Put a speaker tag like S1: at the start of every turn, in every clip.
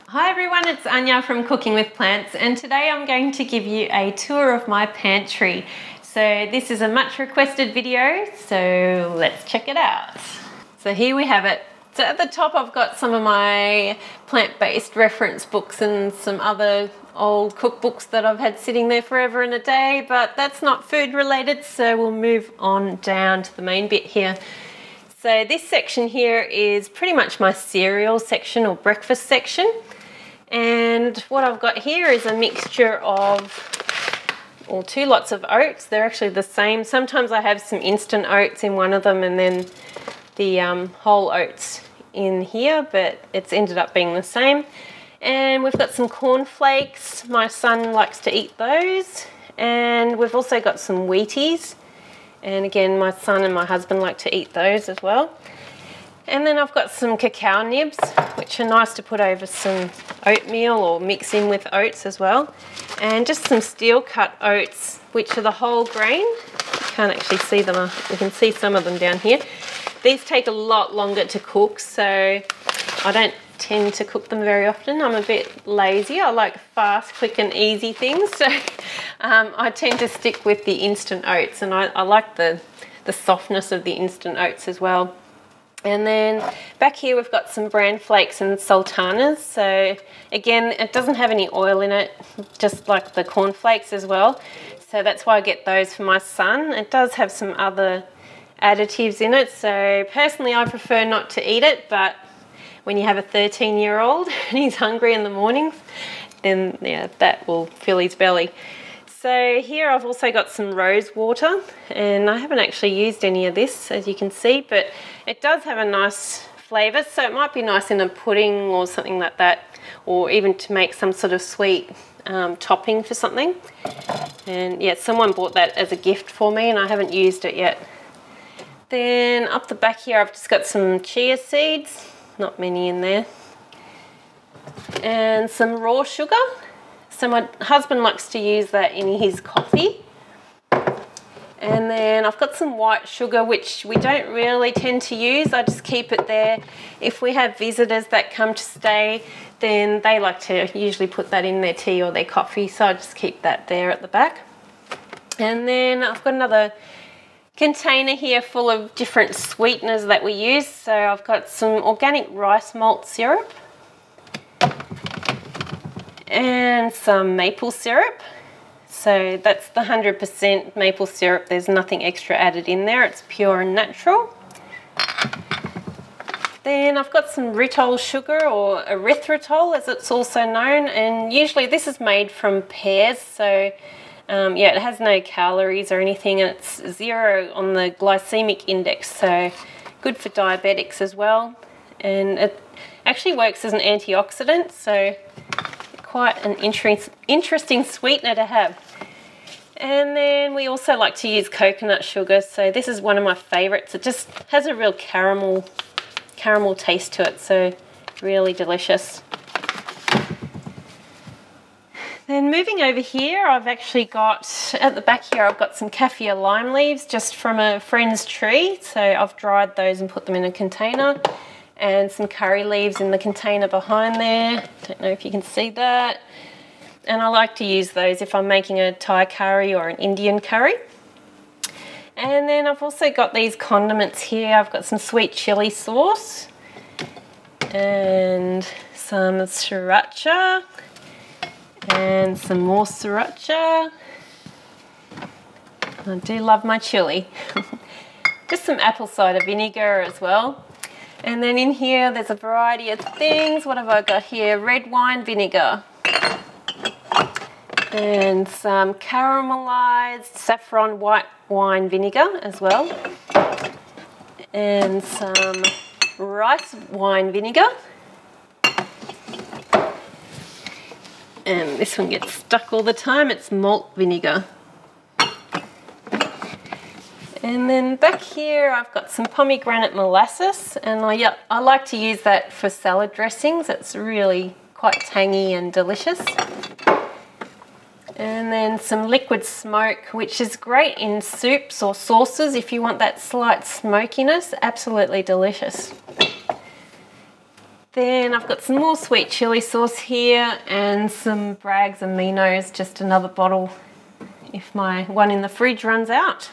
S1: Hi everyone, it's Anya from Cooking with Plants, and today I'm going to give you a tour of my pantry. So this is a much requested video, so let's check it out. So here we have it. So at the top I've got some of my plant-based reference books and some other old cookbooks that I've had sitting there forever and a day, but that's not food related, so we'll move on down to the main bit here. So this section here is pretty much my cereal section or breakfast section. And what I've got here is a mixture of, or two lots of oats. They're actually the same. Sometimes I have some instant oats in one of them and then the whole oats in here, but it's ended up being the same. And we've got some corn flakes. My son likes to eat those. And we've also got some Wheaties. And again, my son and my husband like to eat those as well. And then I've got some cacao nibs, which are nice to put over some oatmeal or mix in with oats as well. And just some steel cut oats, which are the whole grain. You can't actually see them, you can see some of them down here. These take a lot longer to cook, so I don't tend to cook them very often. I'm a bit lazy. I like fast, quick and easy things, so I tend to stick with the instant oats, and I like the softness of the instant oats as well. And then back here we've got some Bran flakes and Sultanas. So again, it doesn't have any oil in it, just like the corn flakes as well. So that's why I get those for my son. It does have some other additives in it. So personally I prefer not to eat it, but when you have a 13-year-old and he's hungry in the mornings, then yeah, that will fill his belly. So here I've also got some Rosewater, and I haven't actually used any of this, as you can see, but it does have a nice flavour, so it might be nice in a pudding or something like that, or even to make some sort of sweet topping for something. And yeah, someone bought that as a gift for me and I haven't used it yet. Then up the back here I've just got some chia seeds, not many in there, and some raw sugar. So my husband likes to use that in his coffee. And then I've got some white sugar, which we don't really tend to use. I just keep it there. If we have visitors that come to stay, then they like to usually put that in their tea or their coffee. So I just keep that there at the back. And then I've got another container here full of different sweeteners that we use. So I've got some organic rice malt syrup, and some maple syrup. So that's the 100% maple syrup. There's nothing extra added in there. It's pure and natural. Then I've got some Erythritol sugar, or Erythritol as it's also known, and usually this is made from pears. So yeah, it has no calories or anything, and it's 0 on the glycemic index, so good for diabetics as well. And it actually works as an antioxidant, so quite an interesting sweetener to have. And then we also like to use coconut sugar. So this is one of my favorites. It just has a real caramel taste to it, so really delicious. Then moving over here, I've actually got, at the back here, I've got some Kaffir lime leaves just from a friend's tree. So I've dried those and put them in a container. And some curry leaves in the container behind there. Don't know if you can see that. And I like to use those if I'm making a Thai curry or an Indian curry. And then I've also got these condiments here. I've got some sweet chili sauce and some sriracha and some more sriracha. I do love my chili. Just some apple cider vinegar as well. And then in here, there's a variety of things. What have I got here? Red wine vinegar. And some caramelized saffron white wine vinegar as well. And some rice wine vinegar. And this one gets stuck all the time. It's malt vinegar. And then back here I've got some pomegranate molasses, and I like to use that for salad dressings. It's really quite tangy and delicious. And then some liquid smoke, which is great in soups or sauces if you want that slight smokiness. Absolutely delicious. Then I've got some more sweet chili sauce here and some Bragg's aminos, just another bottle if my one in the fridge runs out.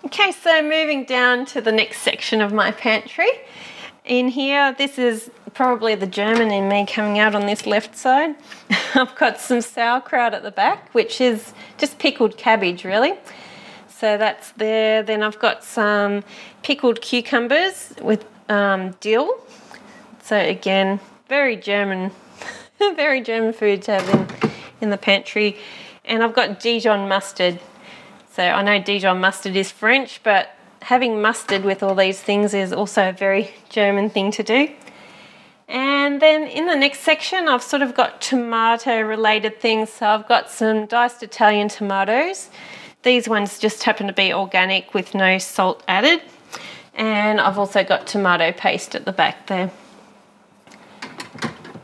S1: Okay, so moving down to the next section of my pantry. In here, this is probably the German in me coming out on this left side. I've got some sauerkraut at the back, which is just pickled cabbage really. So that's there. Then I've got some pickled cucumbers with dill. So again, very German, very German food to have in the pantry. And I've got Dijon mustard. So I know Dijon mustard is French, but having mustard with all these things is also a very German thing to do. And then in the next section, I've sort of got tomato related things. So I've got some diced Italian tomatoes. These ones just happen to be organic with no salt added. And I've also got tomato paste at the back there.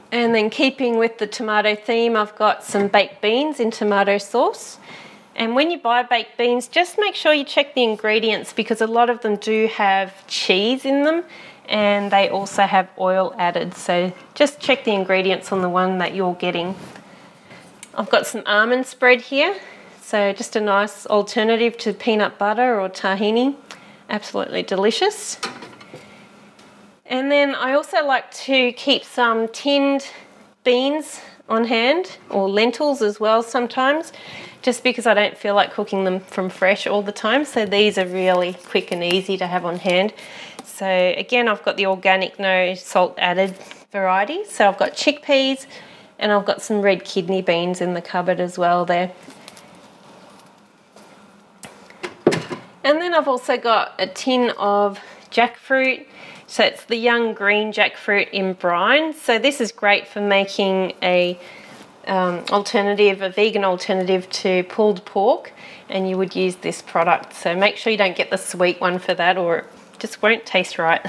S1: And then keeping with the tomato theme, I've got some baked beans in tomato sauce. And when you buy baked beans, just make sure you check the ingredients because a lot of them do have cheese in them and they also have oil added. So just check the ingredients on the one that you're getting. I've got some almond spread here. So just a nice alternative to peanut butter or tahini. Absolutely delicious. And then I also like to keep some tinned beans on hand, or lentils as well sometimes, just because I don't feel like cooking them from fresh all the time. So these are really quick and easy to have on hand. So again, I've got the organic, no salt added variety. So I've got chickpeas and I've got some red kidney beans in the cupboard as well there. And then I've also got a tin of jackfruit. So it's the young green jackfruit in brine. So this is great for making a vegan alternative to pulled pork, and you would use this product. So make sure you don't get the sweet one for that or it just won't taste right.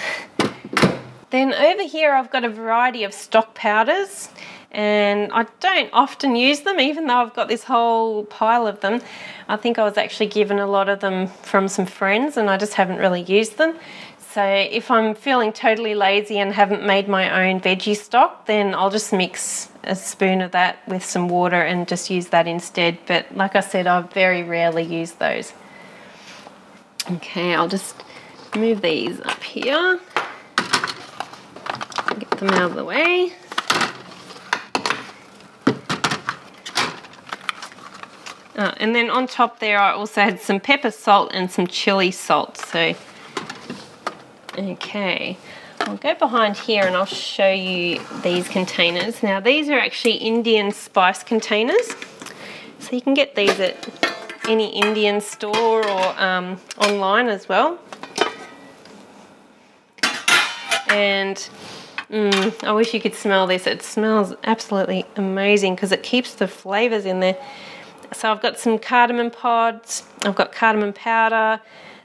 S1: Then over here I've got a variety of stock powders, and I don't often use them even though I've got this whole pile of them. I think I was actually given a lot of them from some friends and I just haven't really used them. So if I'm feeling totally lazy and haven't made my own veggie stock, then I'll just mix a spoon of that with some water and just use that instead. But like I said, I very rarely use those. Okay, I'll just move these up here. Get them out of the way. And then on top there, I also had some pepper salt and some chili salt. So, okay, I'll go behind here and I'll show you these containers. Now, these are actually Indian spice containers. So you can get these at any Indian store or online as well. And I wish you could smell this. It smells absolutely amazing because it keeps the flavours in there. So I've got some cardamom pods, I've got cardamom powder,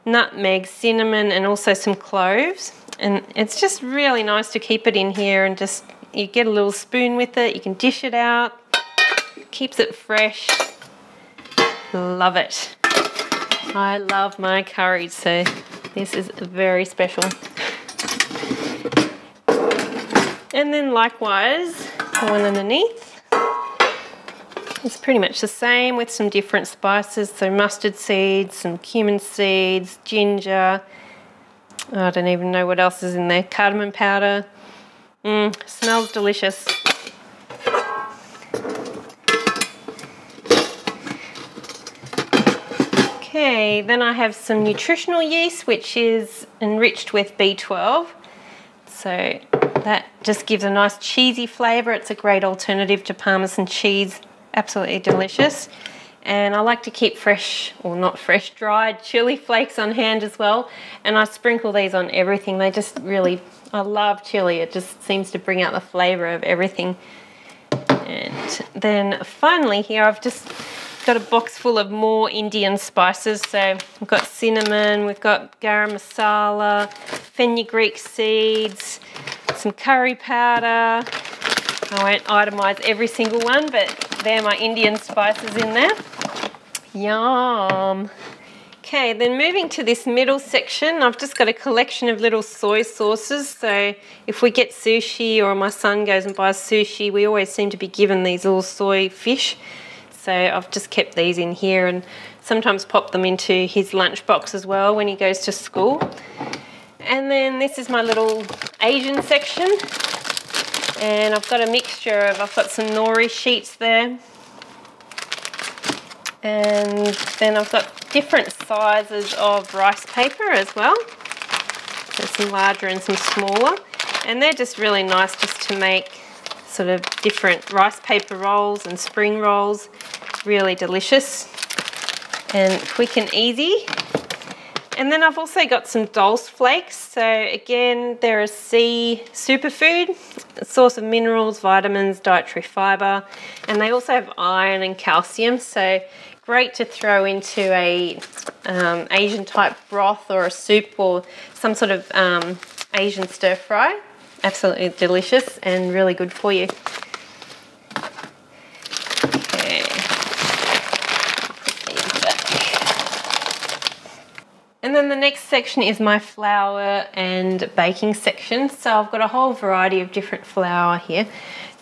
S1: nutmeg, cinnamon, and also some cloves. And it's just really nice to keep it in here and just, you get a little spoon with it, you can dish it out, keeps it fresh. Love it. I love my curries, so this is very special. And then likewise, the one underneath. It's pretty much the same with some different spices. So mustard seeds, some cumin seeds, ginger. I don't even know what else is in there. Cardamom powder. Smells delicious. Okay, then I have some nutritional yeast, which is enriched with B12. So that just gives a nice cheesy flavour. It's a great alternative to Parmesan cheese. Absolutely delicious. And I like to keep fresh, or not fresh, dried chili flakes on hand as well. And I sprinkle these on everything. They just really, I love chili. It just seems to bring out the flavour of everything. And then finally here I've just got a box full of more Indian spices. So we've got cinnamon, we've got garam masala, fenugreek seeds, some curry powder. I won't itemise every single one, but they're my Indian spices in there. Yum. Okay, then moving to this middle section, I've just got a collection of little soy sauces. So if we get sushi or my son goes and buys sushi, we always seem to be given these little soy fish. So I've just kept these in here and sometimes pop them into his lunchbox as well when he goes to school. And then this is my little Asian section. And I've got a mixture of, I've got some nori sheets there. And then I've got different sizes of rice paper as well. There's some larger and some smaller. And they're just really nice just to make sort of different rice paper rolls and spring rolls. Really delicious and quick and easy. And then I've also got some dulse flakes. So again, they're a sea superfood, a source of minerals, vitamins, dietary fiber, and they also have iron and calcium. So great to throw into a Asian type broth or a soup or some sort of Asian stir fry. Absolutely delicious and really good for you. And then the next section is my flour and baking section. So I've got a whole variety of different flour here.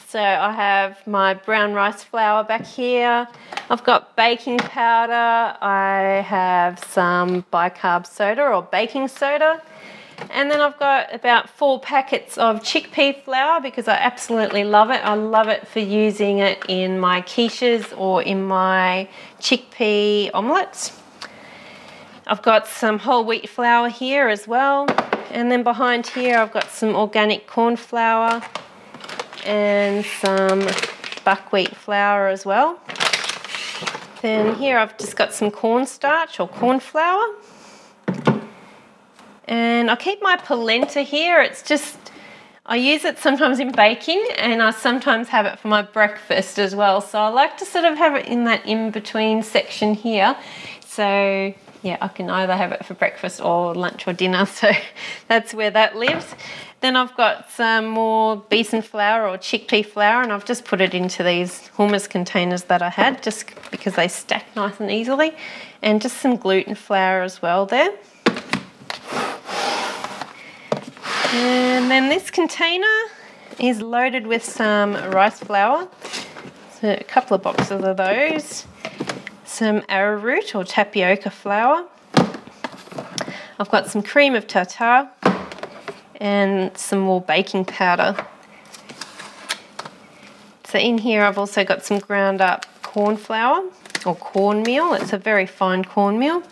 S1: So I have my brown rice flour back here. I've got baking powder. I have some bicarb soda or baking soda. And then I've got about 4 packets of chickpea flour because I absolutely love it. I love it for using it in my quiches or in my chickpea omelettes. I've got some whole wheat flour here as well. And then behind here I've got some organic corn flour and some buckwheat flour as well. Then here I've just got some cornstarch or corn flour. And I keep my polenta here. It's just, I use it sometimes in baking and I sometimes have it for my breakfast as well. So I like to sort of have it in that in-between section here. So yeah, I can either have it for breakfast or lunch or dinner. So that's where that lives. Then I've got some more besan flour or chickpea flour and I've just put it into these hummus containers that I had just because they stack nice and easily. And just some gluten flour as well there. And then this container is loaded with some rice flour. So a couple of boxes of those. Some arrowroot or tapioca flour. I've got some cream of tartar and some more baking powder. So in here I've also got some ground up corn flour or cornmeal. It's a very fine cornmeal.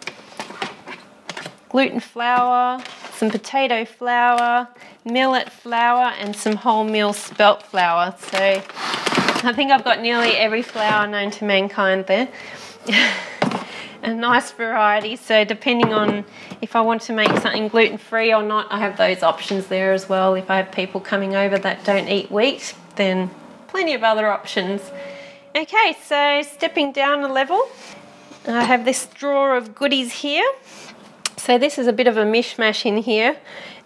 S1: Gluten flour, some potato flour, millet flour and some wholemeal spelt flour. So I think I've got nearly every flour known to mankind there. A nice variety, so depending on if I want to make something gluten-free or not, I have those options there as well. If I have people coming over that don't eat wheat, then plenty of other options. Okay, so stepping down a level, I have this drawer of goodies here. So this is a bit of a mishmash in here,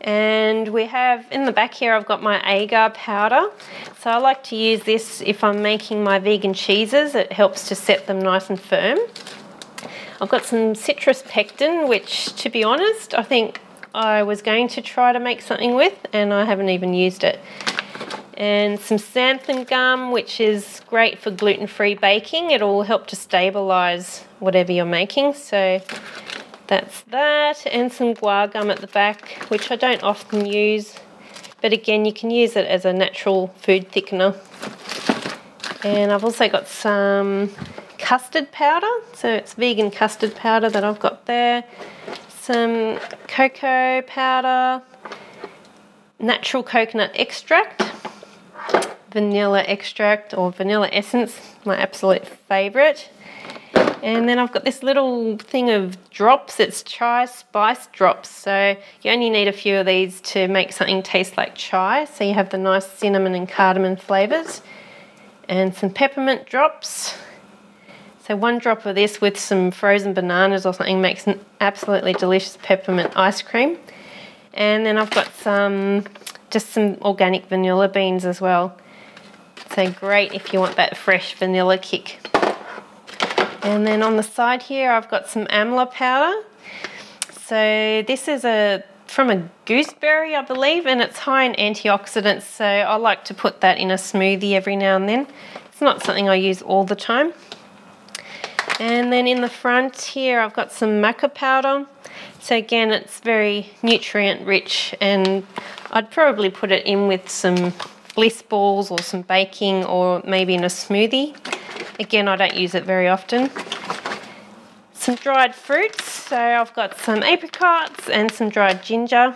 S1: and we have in the back here I've got my agar powder. So I like to use this if I'm making my vegan cheeses. It helps to set them nice and firm. I've got some citrus pectin, which to be honest I think I was going to try to make something with and I haven't even used it. And some xanthan gum, which is great for gluten-free baking. It'll help to stabilise whatever you're making. So that's that, and some guar gum at the back, which I don't often use, but again you can use it as a natural food thickener. And I've also got some custard powder, so it's vegan custard powder that I've got there. Some cocoa powder, natural coconut extract, vanilla extract or vanilla essence, my absolute favourite. And then I've got this little thing of drops. It's chai spice drops. So you only need a few of these to make something taste like chai. So you have the nice cinnamon and cardamom flavours. And some peppermint drops. So 1 drop of this with some frozen bananas or something makes an absolutely delicious peppermint ice cream. And then I've got just some organic vanilla beans as well. So great if you want that fresh vanilla kick. And then on the side here I've got some amla powder. So this is from a gooseberry, I believe, and it's high in antioxidants, so I like to put that in a smoothie every now and then. It's not something I use all the time. And then in the front here I've got some Maca Powder. So again, it's very nutrient rich, and I'd probably put it in with some bliss balls or some baking, or maybe in a smoothie. Again, I don't use it very often. Some dried fruits, so I've got some apricots and some dried ginger,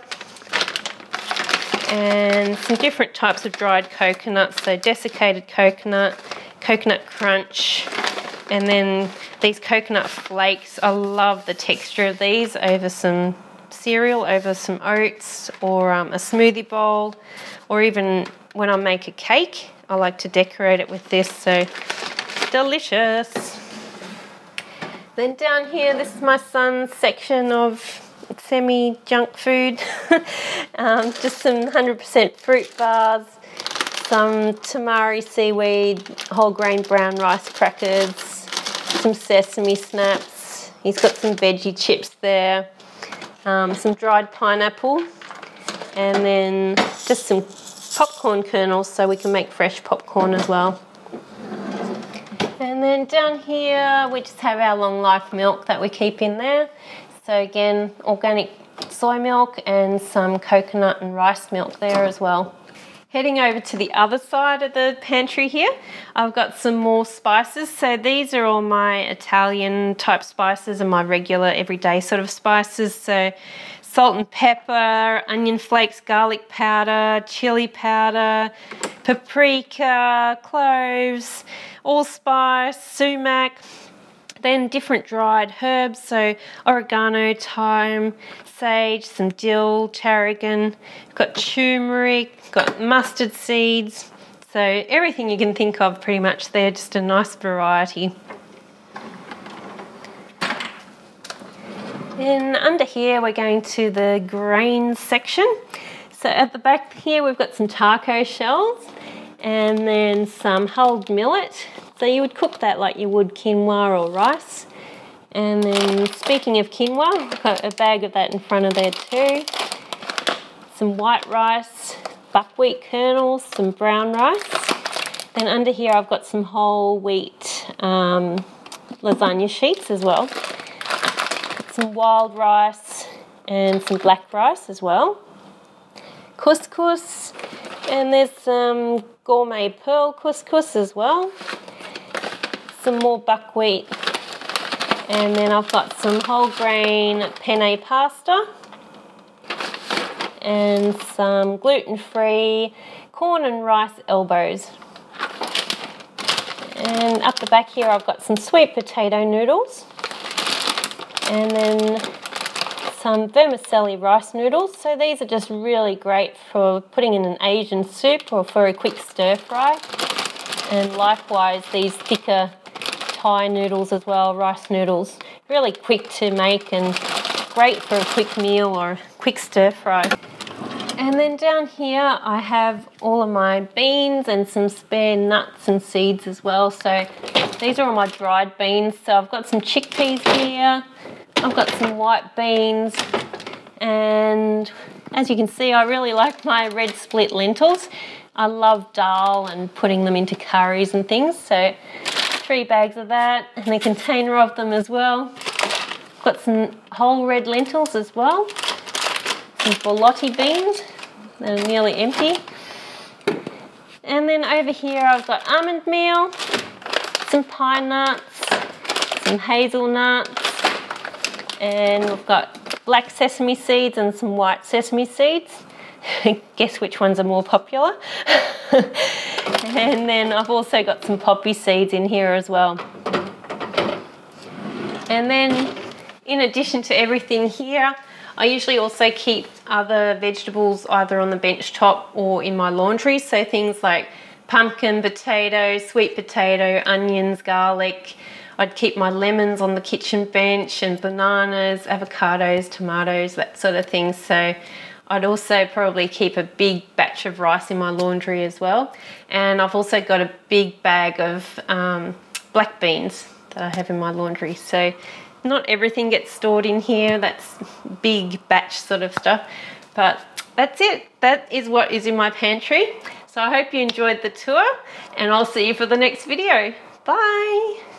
S1: and some different types of dried coconuts, so desiccated coconut, coconut crunch, and then these coconut flakes. I love the texture of these over some cereal, over some oats, or a smoothie bowl, or even when I make a cake, I like to decorate it with this, so delicious. Then down here, this is my son's section of semi-junk food. Just some 100% fruit bars, some tamari seaweed, whole grain brown rice crackers, some sesame snaps. He's got some veggie chips there, some dried pineapple, and then just some popcorn kernels so we can make fresh popcorn as well. And then down here we just have our long life milk that we keep in there. So again, organic soy milk and some coconut and rice milk there as well. Heading over to the other side of the pantry here, I've got some more spices. So these are all my Italian type spices and my regular everyday sort of spices. So salt and pepper, onion flakes, garlic powder, chili powder, paprika, cloves, allspice, sumac, then different dried herbs, so oregano, thyme, sage, some dill, tarragon, got turmeric, got mustard seeds, so everything you can think of pretty much there, just a nice variety. Then under here we're going to the grains section. So at the back here we've got some taco shells and then some hulled millet. So you would cook that like you would quinoa or rice. And then speaking of quinoa, I've got a bag of that in front of there too. Some white rice, buckwheat kernels, some brown rice. Then under here I've got some whole wheat lasagna sheets as well. Some wild rice and some black rice as well. Couscous, and there's some gourmet pearl couscous as well. Some more buckwheat, and then I've got some whole grain penne pasta and some gluten-free corn and rice elbows. And up the back here I've got some sweet potato noodles, and then some vermicelli rice noodles. So these are just really great for putting in an Asian soup or for a quick stir fry. And likewise these thicker Thai noodles as well, rice noodles. Really quick to make and great for a quick meal or a quick stir fry. And then down here I have all of my beans and some spare nuts and seeds as well. So these are all my dried beans. So I've got some chickpeas here. I've got some white beans, and as you can see I really like my red split lentils. I love dal and putting them into curries and things, so 3 bags of that and a container of them as well. Got some whole red lentils as well, some borlotti beans that are nearly empty, and then over here I've got almond meal, some pine nuts, some hazelnuts, and we've got black sesame seeds and some white sesame seeds. Guess which ones are more popular. And then I've also got some poppy seeds in here as well. And then in addition to everything here, I usually also keep other vegetables either on the bench top or in my laundry. So things like pumpkin, potato, sweet potato, onions, garlic. I'd keep my lemons on the kitchen bench, and bananas, avocados, tomatoes, that sort of thing. So I'd also probably keep a big batch of rice in my laundry as well. And I've also got a big bag of black beans that I have in my laundry. So Not everything gets stored in here. That's big batch sort of stuff. But that's it. That is what is in my pantry. So I hope you enjoyed the tour, and I'll see you for the next video. Bye.